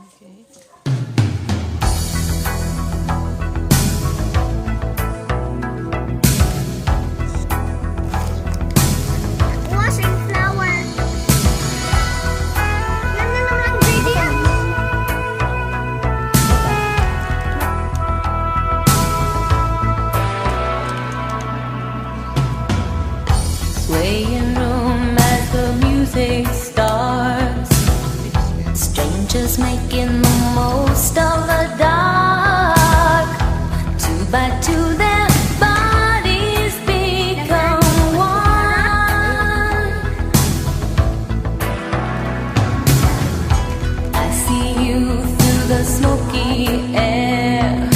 Okay. Washing flower. Yan na naman ang ingredients. Swaying room as the music starts. Strangers making the most of the dark. Two by two, their bodies become one. I see you through the smoky air.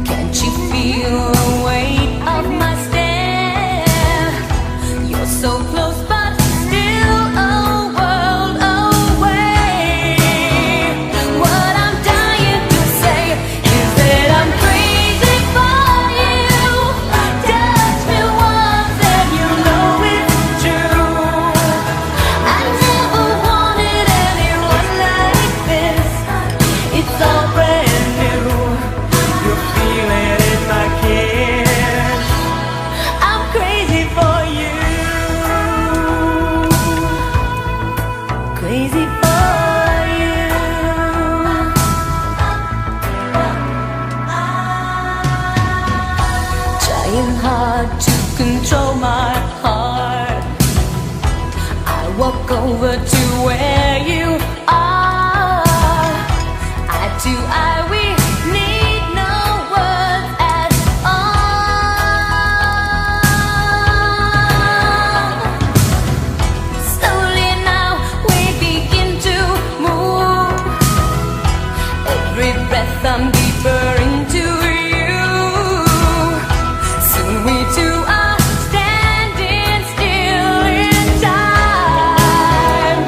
Can't you feel the weight of my stare? You're so close, but still a world away. What I'm dying to say is that I'm crazy for you. Touch me once and you know it's true. I never wanted anyone like this. It's all brand new. You feel it in my kiss. I'm crazy for you. Crazy for you. Trying hard to control my heart. I walk over to where you are. Eye to eye, we need no words at all. Slowly now we begin to move. Every breath I'm deeper into you. Soon we two are standing still in time.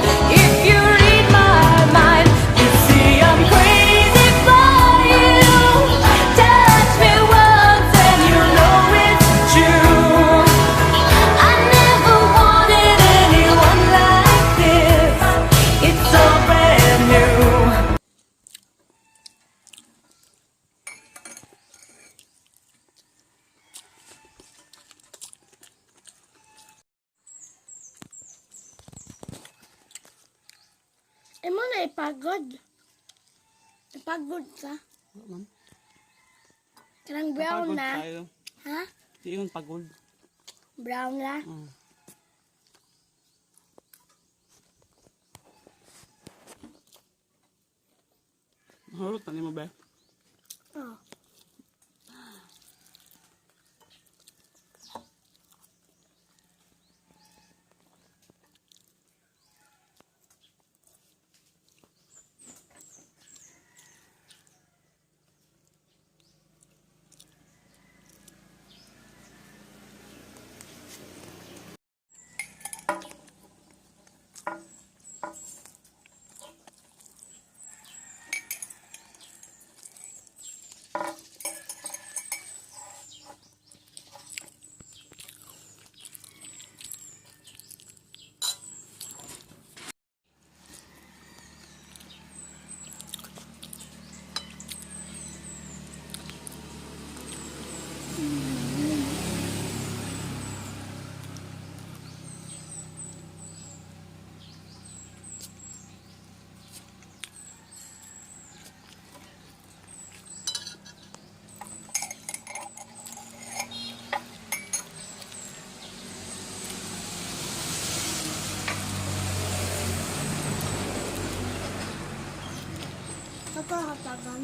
If you read my mind, you see I'm crazy for you. Touch me once and you know it's true. I never wanted anyone like this. It's all brand new. Imo na ipagod. Ipagod ka. Ma'am. Karang brown Pagod na. tayo. Ha? Di yun pagod. Brown na. Mm. Mahulot na mo ba? Oh. Ito hatagan.